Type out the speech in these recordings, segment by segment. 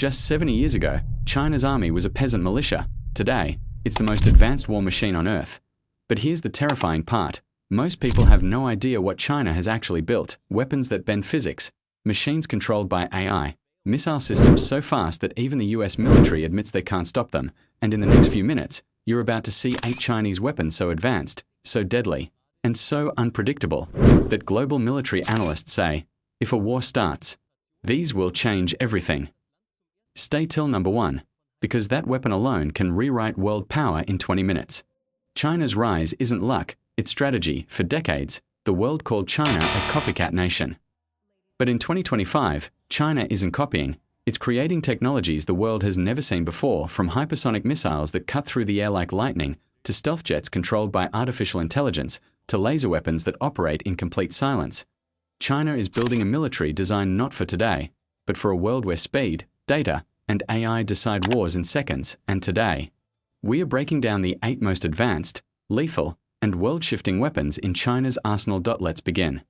Just 70 years ago, China's army was a peasant militia. Today, it's the most advanced war machine on Earth. But here's the terrifying part. Most people have no idea what China has actually built: weapons that bend physics, machines controlled by AI, missile systems so fast that even the US military admits they can't stop them, and in the next few minutes, you're about to see 8 Chinese weapons so advanced, so deadly, and so unpredictable, that global military analysts say, if a war starts, these will change everything. Stay till number 1, because that weapon alone can rewrite world power in 20 minutes. China's rise isn't luck, it's strategy. For decades, the world called China a copycat nation. But in 2025, China isn't copying, it's creating technologies the world has never seen before, from hypersonic missiles that cut through the air like lightning, to stealth jets controlled by artificial intelligence, to laser weapons that operate in complete silence. China is building a military designed not for today, but for a world where speed, data, and AI decide wars in seconds. And today, we are breaking down the 8 most advanced, lethal, and world-shifting weapons in China's arsenal. Let's begin.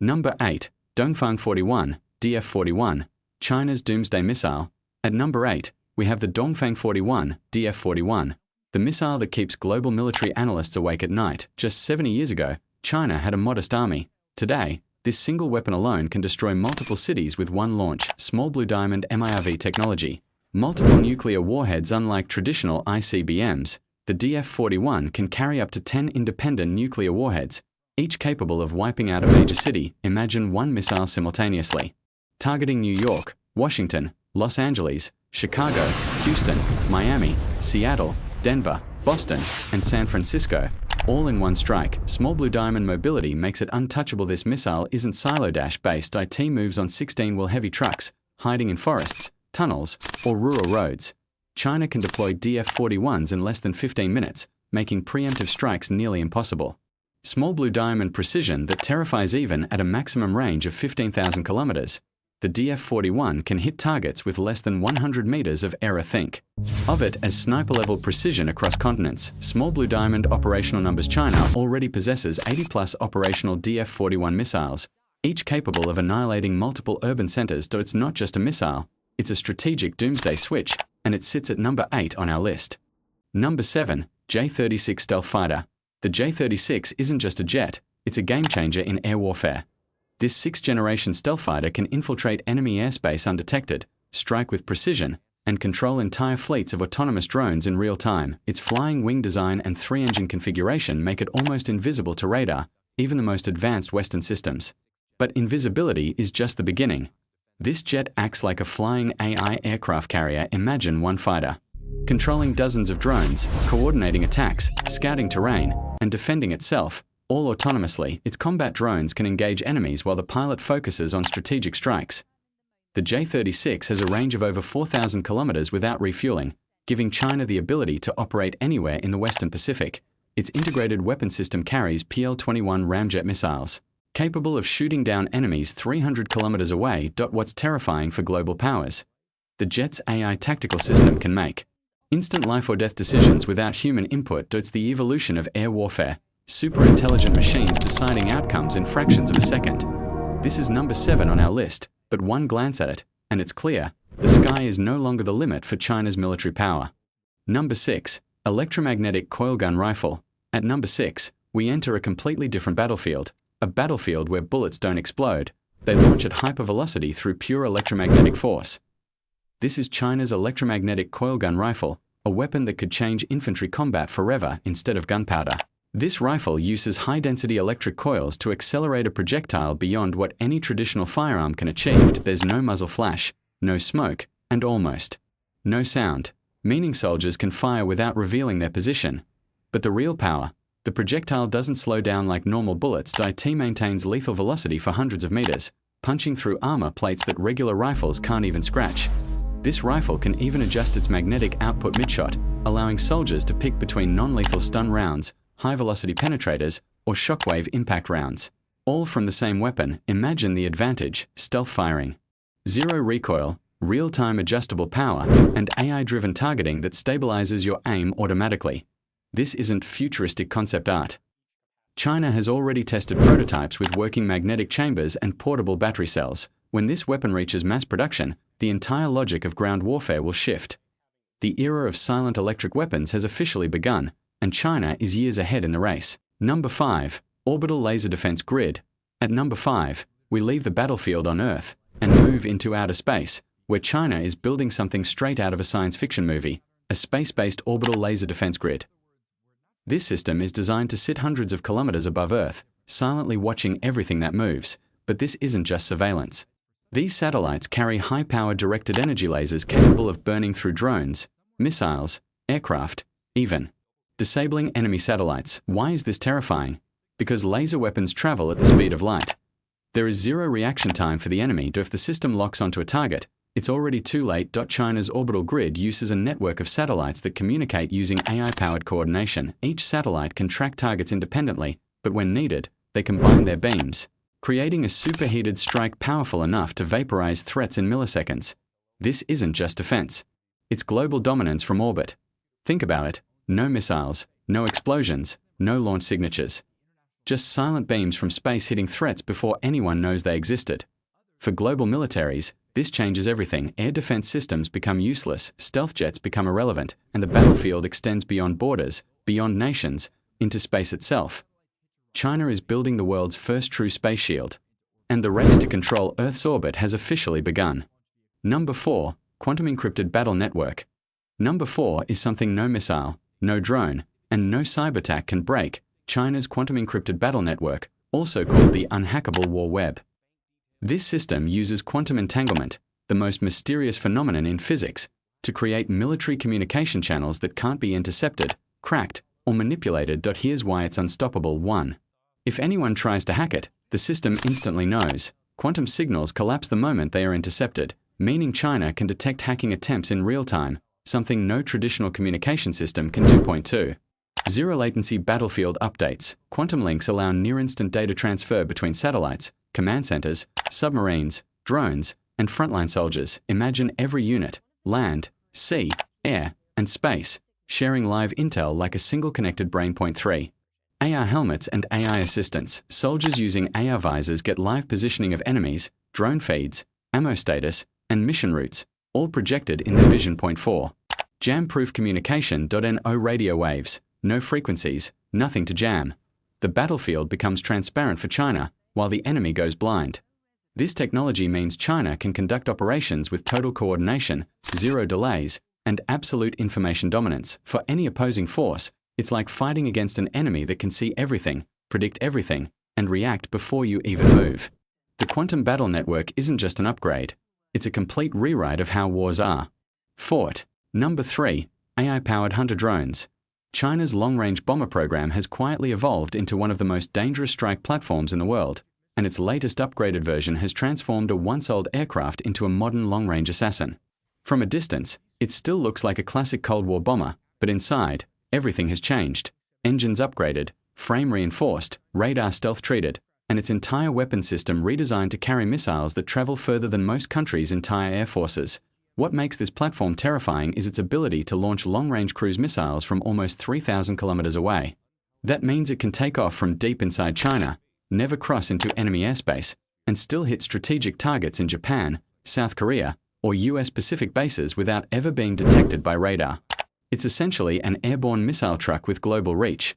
Number 8. Dongfang 41, DF-41, China's doomsday missile. At number 8, we have the Dongfang 41, DF-41, the missile that keeps global military analysts awake at night. Just 70 years ago, China had a modest army. Today, this single weapon alone can destroy multiple cities with one launch. Small blue diamond MIRV technology. Multiple nuclear warheads. Unlike traditional ICBMs, the DF-41 can carry up to 10 independent nuclear warheads, each capable of wiping out a major city. Imagine one missile simultaneously, targeting New York, Washington, Los Angeles, Chicago, Houston, Miami, Seattle, Denver, Boston, and San Francisco, all in one strike. Small blue diamond mobility makes it untouchable. This missile isn't silo-based. It moves on 16-wheel heavy trucks, hiding in forests, tunnels, or rural roads. China can deploy DF-41s in less than 15 minutes, making preemptive strikes nearly impossible. Small blue diamond precision that terrifies even at a maximum range of 15,000 kilometers. The DF-41 can hit targets with less than 100 meters of error. Think of it as sniper-level precision across continents. Small blue diamond operational numbers. China already possesses 80-plus operational DF-41 missiles, each capable of annihilating multiple urban centers. It's not just a missile, it's a strategic doomsday switch, and it sits at number 8 on our list. Number 7, J-36 stealth fighter. The J-36 isn't just a jet, it's a game-changer in air warfare. This 6th-generation stealth fighter can infiltrate enemy airspace undetected, strike with precision, and control entire fleets of autonomous drones in real time. Its flying wing design and 3-engine configuration make it almost invisible to radar, even the most advanced Western systems. But invisibility is just the beginning. This jet acts like a flying AI aircraft carrier. Imagine one fighter controlling dozens of drones, coordinating attacks, scouting terrain, and defending itself, all autonomously. Its combat drones can engage enemies while the pilot focuses on strategic strikes. The J-36 has a range of over 4,000 kilometers without refueling, giving China the ability to operate anywhere in the Western Pacific. Its integrated weapon system carries PL-21 ramjet missiles, capable of shooting down enemies 300 kilometers away. What's terrifying for global powers? The jet's AI tactical system can make instant life-or-death decisions without human input. It's the evolution of air warfare. Super intelligent machines deciding outcomes in fractions of a second. This is number 7 on our list, but one glance at it, and it's clear, the sky is no longer the limit for China's military power. Number 6, electromagnetic coil gun rifle. At number 6, we enter a completely different battlefield, a battlefield where bullets don't explode, they launch at hypervelocity through pure electromagnetic force. This is China's electromagnetic coil gun rifle, a weapon that could change infantry combat forever instead of gunpowder. This rifle uses high-density electric coils to accelerate a projectile beyond what any traditional firearm can achieve. There's no muzzle flash, no smoke, and almost no sound, meaning soldiers can fire without revealing their position. But the real power, the projectile doesn't slow down like normal bullets. It maintains lethal velocity for hundreds of meters, punching through armor plates that regular rifles can't even scratch. This rifle can even adjust its magnetic output mid-shot, allowing soldiers to pick between non-lethal stun rounds, high-velocity penetrators, or shockwave impact rounds. All from the same weapon. Imagine the advantage: stealth firing, zero recoil, real-time adjustable power, and AI-driven targeting that stabilizes your aim automatically. This isn't futuristic concept art. China has already tested prototypes with working magnetic chambers and portable battery cells. When this weapon reaches mass production, the entire logic of ground warfare will shift. The era of silent electric weapons has officially begun, and China is years ahead in the race. Number 5. Orbital Laser Defense Grid. At number 5, we leave the battlefield on Earth and move into outer space, where China is building something straight out of a science fiction movie, a space-based orbital laser defense grid. This system is designed to sit hundreds of kilometers above Earth, silently watching everything that moves, but this isn't just surveillance. These satellites carry high-powered directed energy lasers capable of burning through drones, missiles, aircraft, even disabling enemy satellites. Why is this terrifying? Because laser weapons travel at the speed of light. There is zero reaction time for the enemy, if the system locks onto a target, it's already too late. China's orbital grid uses a network of satellites that communicate using AI-powered coordination. Each satellite can track targets independently, but when needed, they combine their beams, creating a superheated strike powerful enough to vaporize threats in milliseconds. This isn't just defense. It's global dominance from orbit. Think about it. No missiles, no explosions, no launch signatures. Just silent beams from space hitting threats before anyone knows they existed. For global militaries, this changes everything. Air defense systems become useless, stealth jets become irrelevant, and the battlefield extends beyond borders, beyond nations, into space itself. China is building the world's first true space shield, and the race to control Earth's orbit has officially begun. Number 4. Quantum Encrypted Battle Network. Number 4 is something no missile, no drone, and no cyberattack can break: China's Quantum Encrypted Battle Network, also called the Unhackable War Web. This system uses quantum entanglement, the most mysterious phenomenon in physics, to create military communication channels that can't be intercepted, cracked, or manipulated. Here's why it's unstoppable. 1. If anyone tries to hack it, the system instantly knows. Quantum signals collapse the moment they are intercepted, meaning China can detect hacking attempts in real time, something no traditional communication system can do. 2. Zero latency battlefield updates. Quantum links allow near-instant data transfer between satellites, command centers, submarines, drones, and frontline soldiers. Imagine every unit, land, sea, air, and space, sharing live intel like a single connected brain. 3. AR helmets and AI assistants. Soldiers using AR visors get live positioning of enemies, drone feeds, ammo status, and mission routes, all projected in their vision. 4. Jam-proof communication. No radio waves, no frequencies, nothing to jam. The battlefield becomes transparent for China, while the enemy goes blind. This technology means China can conduct operations with total coordination, zero delays, and absolute information dominance. For any opposing force, it's like fighting against an enemy that can see everything, predict everything, and react before you even move. The Quantum Battle Network isn't just an upgrade, it's a complete rewrite of how wars are fought. Number 3. AI-powered hunter drones. China's long-range bomber program has quietly evolved into one of the most dangerous strike platforms in the world, and its latest upgraded version has transformed a once-old aircraft into a modern long-range assassin. From a distance, it still looks like a classic Cold War bomber, but inside, everything has changed. Engines upgraded, frame reinforced, radar stealth-treated, and its entire weapon system redesigned to carry missiles that travel further than most countries' entire air forces. What makes this platform terrifying is its ability to launch long-range cruise missiles from almost 3,000 kilometers away. That means it can take off from deep inside China, never cross into enemy airspace, and still hit strategic targets in Japan, South Korea, or US Pacific bases without ever being detected by radar. It's essentially an airborne missile truck with global reach.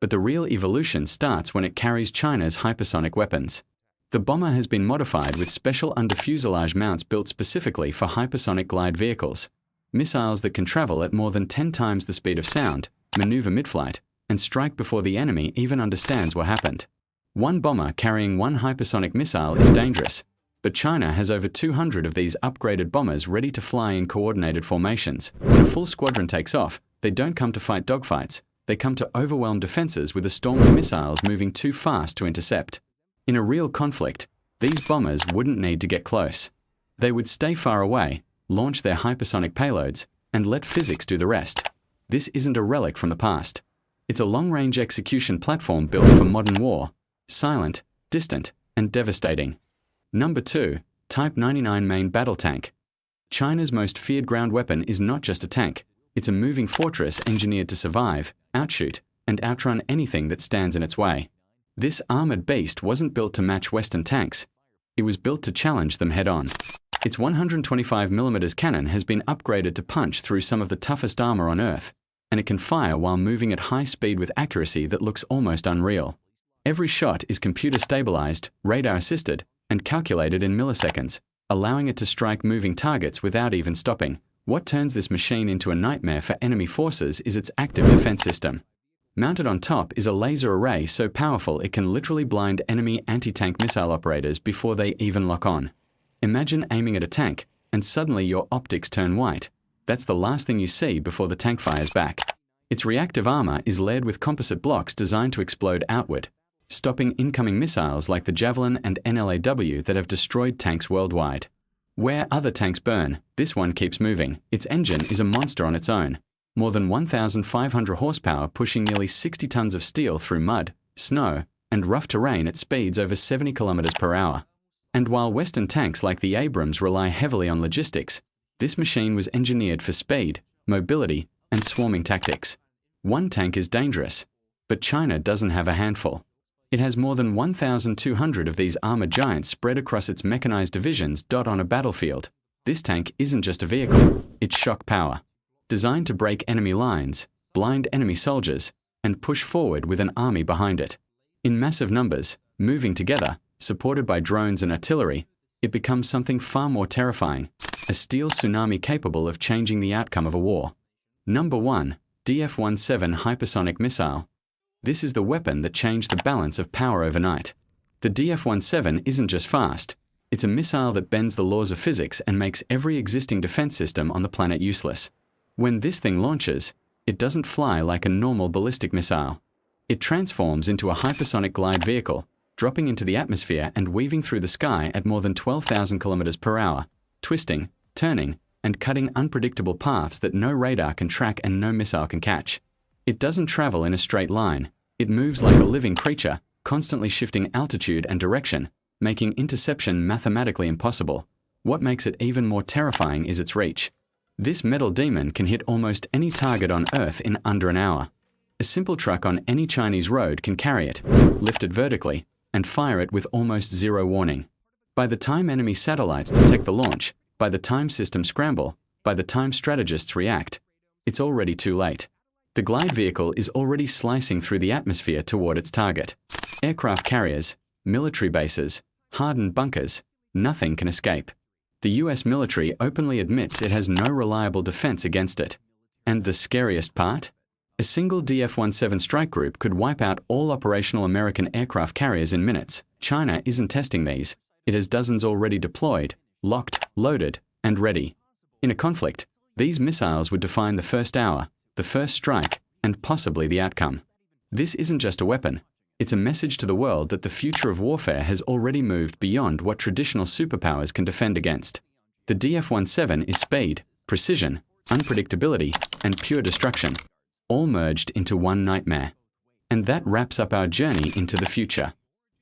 But the real evolution starts when it carries China's hypersonic weapons. The bomber has been modified with special under-fuselage mounts built specifically for hypersonic glide vehicles, missiles that can travel at more than 10 times the speed of sound, maneuver mid-flight, and strike before the enemy even understands what happened. One bomber carrying one hypersonic missile is dangerous, but China has over 200 of these upgraded bombers ready to fly in coordinated formations. When a full squadron takes off, they don't come to fight dogfights, they come to overwhelm defenses with a storm of missiles moving too fast to intercept. In a real conflict, these bombers wouldn't need to get close. They would stay far away, launch their hypersonic payloads, and let physics do the rest. This isn't a relic from the past. It's a long-range execution platform built for modern war, silent, distant, and devastating. Number 2. Type 99 Main Battle Tank. China's most feared ground weapon is not just a tank, it's a moving fortress engineered to survive, outshoot, and outrun anything that stands in its way. This armored beast wasn't built to match Western tanks. It was built to challenge them head-on. Its 125mm cannon has been upgraded to punch through some of the toughest armor on Earth, and it can fire while moving at high speed with accuracy that looks almost unreal. Every shot is computer-stabilized, radar-assisted, and calculated in milliseconds, allowing it to strike moving targets without even stopping. What turns this machine into a nightmare for enemy forces is its active defense system. Mounted on top is a laser array so powerful it can literally blind enemy anti-tank missile operators before they even lock on. Imagine aiming at a tank, and suddenly your optics turn white. That's the last thing you see before the tank fires back. Its reactive armor is layered with composite blocks designed to explode outward, stopping incoming missiles like the Javelin and NLAW that have destroyed tanks worldwide. Where other tanks burn, this one keeps moving. Its engine is a monster on its own. More than 1,500 horsepower pushing nearly 60 tons of steel through mud, snow, and rough terrain at speeds over 70 kilometers per hour. And while Western tanks like the Abrams rely heavily on logistics, this machine was engineered for speed, mobility, and swarming tactics. One tank is dangerous, but China doesn't have a handful. It has more than 1,200 of these armored giants spread across its mechanized divisions on a battlefield. This tank isn't just a vehicle, it's shock power. Designed to break enemy lines, blind enemy soldiers, and push forward with an army behind it. In massive numbers, moving together, supported by drones and artillery, it becomes something far more terrifying, a steel tsunami capable of changing the outcome of a war. Number 1. DF-17 Hypersonic Missile. This is the weapon that changed the balance of power overnight. The DF-17 isn't just fast, it's a missile that bends the laws of physics and makes every existing defense system on the planet useless. When this thing launches, it doesn't fly like a normal ballistic missile. It transforms into a hypersonic glide vehicle, dropping into the atmosphere and weaving through the sky at more than 12,000 kilometers per hour, twisting, turning, and cutting unpredictable paths that no radar can track and no missile can catch. It doesn't travel in a straight line. It moves like a living creature, constantly shifting altitude and direction, making interception mathematically impossible. What makes it even more terrifying is its reach. This metal demon can hit almost any target on Earth in under an hour. A simple truck on any Chinese road can carry it, lift it vertically, and fire it with almost zero warning. By the time enemy satellites detect the launch, by the time systems scramble, by the time strategists react, it's already too late. The glide vehicle is already slicing through the atmosphere toward its target. Aircraft carriers, military bases, hardened bunkers, nothing can escape. The US military openly admits it has no reliable defense against it. And the scariest part? A single DF-17 strike group could wipe out all operational American aircraft carriers in minutes. China isn't testing these. It has dozens already deployed, locked, loaded, and ready. In a conflict, these missiles would define the first hour, the first strike, and possibly the outcome. This isn't just a weapon. It's a message to the world that the future of warfare has already moved beyond what traditional superpowers can defend against. The DF-17 is speed, precision, unpredictability, and pure destruction, all merged into one nightmare. And that wraps up our journey into the future.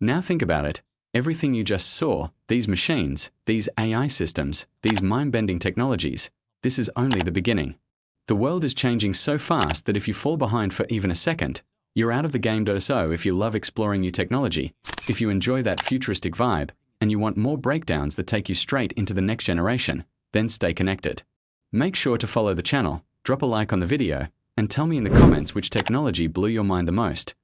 Now think about it. Everything you just saw, these machines, these AI systems, these mind-bending technologies, this is only the beginning. The world is changing so fast that if you fall behind for even a second, you're out of the game. So if you love exploring new technology, if you enjoy that futuristic vibe, and you want more breakdowns that take you straight into the next generation, then stay connected. Make sure to follow the channel, drop a like on the video, and tell me in the comments which technology blew your mind the most.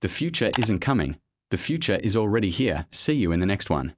The future isn't coming. The future is already here. See you in the next one.